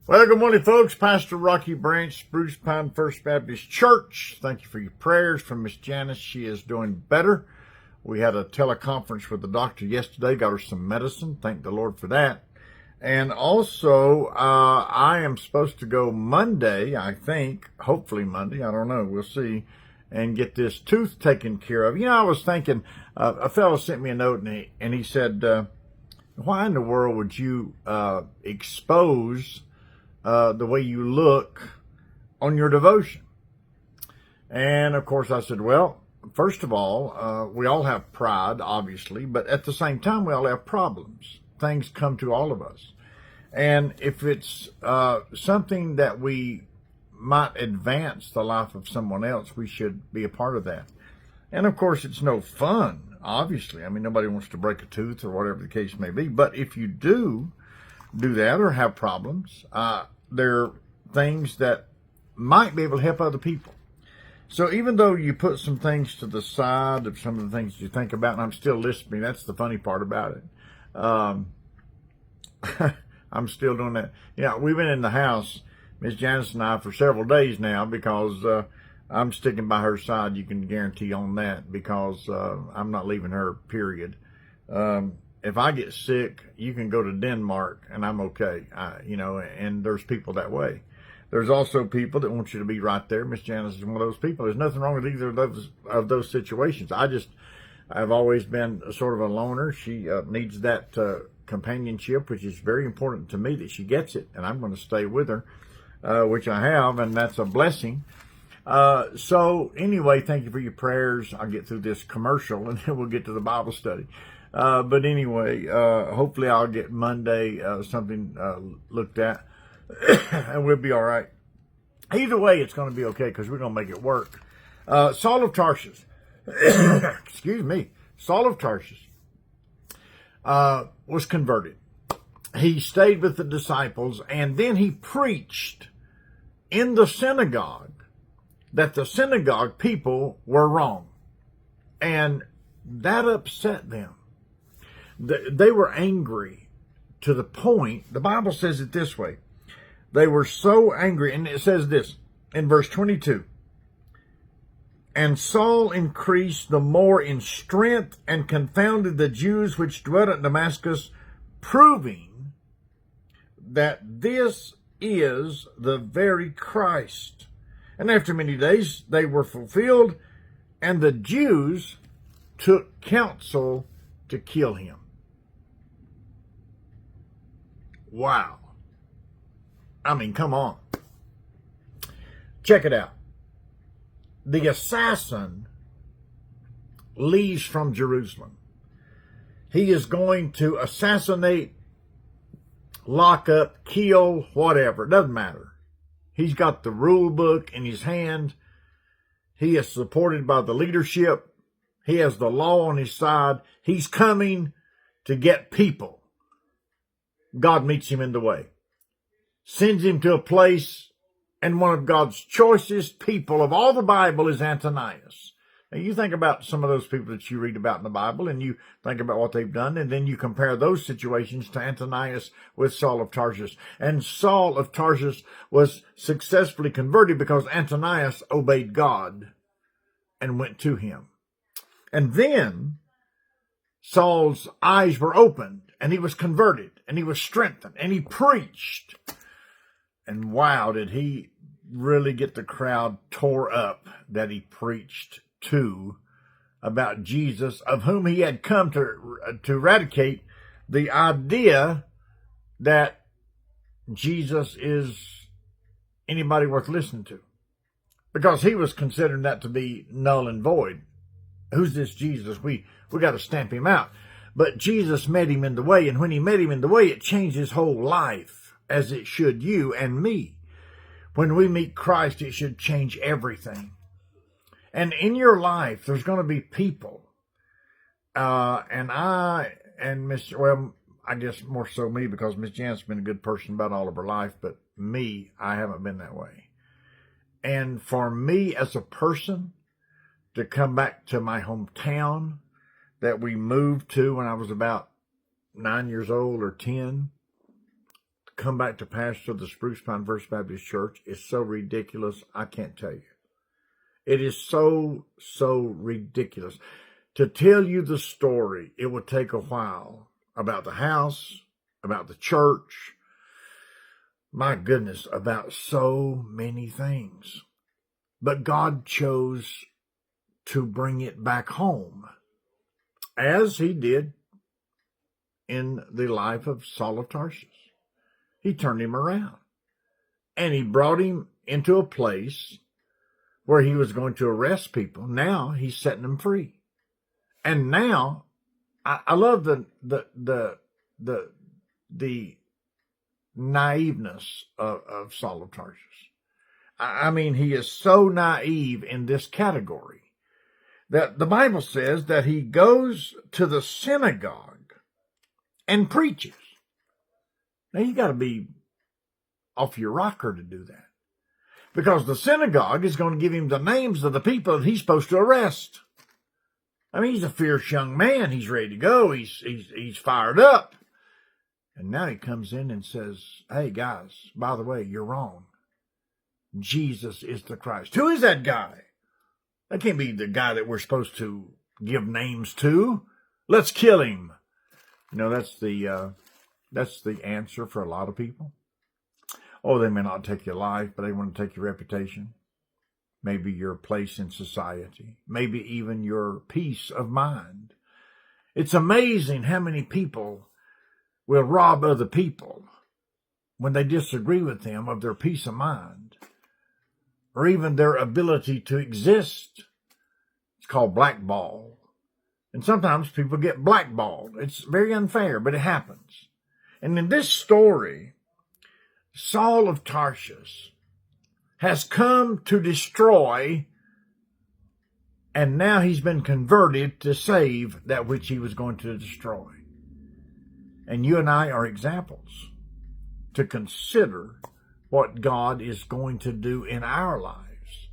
Well, good morning, folks. Pastor Rocky Branch, Spruce Pine First Baptist Church. Thank you for your prayers for Miss Janice. She is doing better. We had a teleconference with the doctor yesterday, got her some medicine. Thank the Lord for that. And also, I am supposed to go Monday, I think, hopefully Monday, I don't know, we'll see, and get this tooth taken care of. You know, I was thinking, a fellow sent me a note and he said, why in the world would you expose the way you look on your devotion? And of course I said, well, first of all, we all have pride, obviously, but at the same time, we all have problems. Things come to all of us. And if it's something that we might advance the life of someone else, we should be a part of that. And of course, it's no fun, obviously. I mean, nobody wants to break a tooth or whatever the case may be. But if you do that or have problems, there are things that might be able to help other people. So even though you put some things to the side of some of the things you think about, and I'm still listening, that's the funny part about it. I'm still doing that. Yeah, we've been in the house, Miss Janice and I, for several days now because I'm sticking by her side. You can guarantee on that because I'm not leaving her, period. If I get sick, you can go to Denmark and I'm okay. And there's people that way. There's also people that want you to be right there. Miss Janice is one of those people. There's nothing wrong with either of those situations. I've always been sort of a loner. She needs that companionship, which is very important to me that she gets it, and I'm going to stay with her, which I have, and that's a blessing. So anyway, thank you for your prayers. I'll get through this commercial and then we'll get to the Bible study. But anyway, hopefully I'll get Monday something looked at and we'll be all right. Either way, it's going to be okay because we're going to make it work. Saul of Tarsus, excuse me, Saul of Tarsus was converted. He stayed with the disciples and then he preached in the synagogue that the synagogue people were wrong. And that upset them. They were angry to the point, the Bible says it this way, they were so angry, and it says this in verse 22, and Saul increased the more in strength and confounded the Jews which dwelt at Damascus, proving that this is the very Christ. And after many days they were fulfilled, and the Jews took counsel to kill him. Wow. I mean, come on. Check it out. The assassin leaves from Jerusalem. He is going to assassinate, lock up, kill, whatever. It doesn't matter. He's got the rule book in his hand. He is supported by the leadership. He has the law on his side. He's coming to get people. God meets him in the way. Sends him to a place, and one of God's choicest people of all the Bible is Ananias. Now, you think about some of those people that you read about in the Bible, and you think about what they've done, and then you compare those situations to Ananias with Saul of Tarsus. And Saul of Tarsus was successfully converted because Ananias obeyed God and went to him. And then Saul's eyes were opened, and he was converted, and he was strengthened, and he preached. And wow, did he really get the crowd tore up that he preached to about Jesus, of whom he had come to eradicate the idea that Jesus is anybody worth listening to. Because he was considering that to be null and void. Who's this Jesus? We got to stamp him out. But Jesus met him in the way, and when he met him in the way, it changed his whole life, as it should you and me. When we meet Christ, it should change everything. And in your life, there's going to be people. I guess more so me, because Miss Jan's been a good person about all of her life, but me, I haven't been that way. And for me as a person to come back to my hometown that we moved to when I was about 9 years old or 10, come back to pastor the Spruce Pine First Baptist Church is so ridiculous, I can't tell you. It is so ridiculous. To tell you the story, it would take a while about the house, about the church, my goodness, about so many things. But God chose to bring it back home, as he did in the life of Saul of Tarsus. He turned him around, and he brought him into a place where he was going to arrest people. Now he's setting them free. And now, I love the naiveness of Saul of Tarsus. I mean, he is so naive in this category that the Bible says that he goes to the synagogue and preaches. Now, you got to be off your rocker to do that, because the synagogue is going to give him the names of the people that he's supposed to arrest. I mean, he's a fierce young man. He's ready to go. He's fired up. And now he comes in and says, hey, guys, by the way, you're wrong. Jesus is the Christ. Who is that guy? That can't be the guy that we're supposed to give names to. Let's kill him. You know, that's the answer for a lot of people. Oh, they may not take your life, but they want to take your reputation. Maybe your place in society. Maybe even your peace of mind. It's amazing how many people will rob other people when they disagree with them of their peace of mind, or even their ability to exist. It's called blackball. And sometimes people get blackballed. It's very unfair, but it happens. And in this story, Saul of Tarsus has come to destroy, and now he's been converted to save that which he was going to destroy. And you and I are examples to consider what God is going to do in our lives.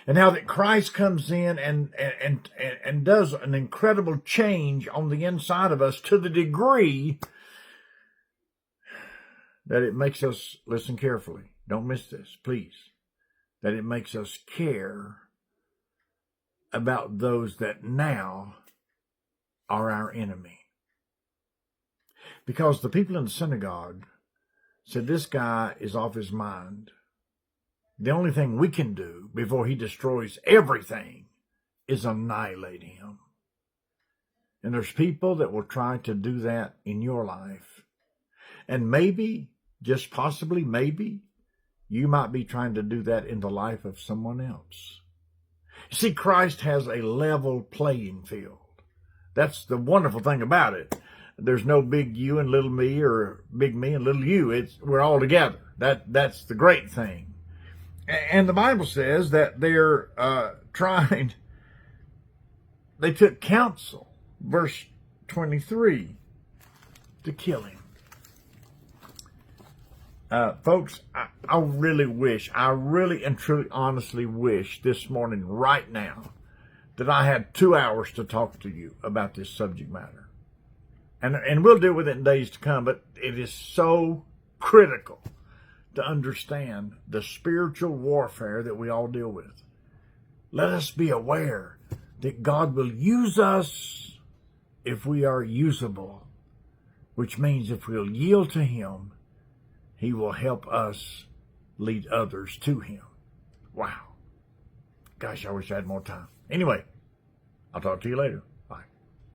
And how that Christ comes in and does an incredible change on the inside of us to the degree that it makes us, listen carefully, don't miss this, please, that it makes us care about those that now are our enemy. Because the people in the synagogue said, this guy is off his mind. The only thing we can do before he destroys everything is annihilate him. And there's people that will try to do that in your life. And maybe, just possibly, maybe, you might be trying to do that in the life of someone else. You see, Christ has a level playing field. That's the wonderful thing about it. There's no big you and little me, or big me and little you. We're all together. That's the great thing. And the Bible says that they're they took counsel, verse 23, to kill him. Folks, I really and truly honestly wish this morning, right now, that I had 2 hours to talk to you about this subject matter. And we'll deal with it in days to come, but it is so critical to understand the spiritual warfare that we all deal with. Let us be aware that God will use us if we are usable, which means if we'll yield to him, he will help us lead others to him. Wow. Gosh, I wish I had more time. Anyway, I'll talk to you later.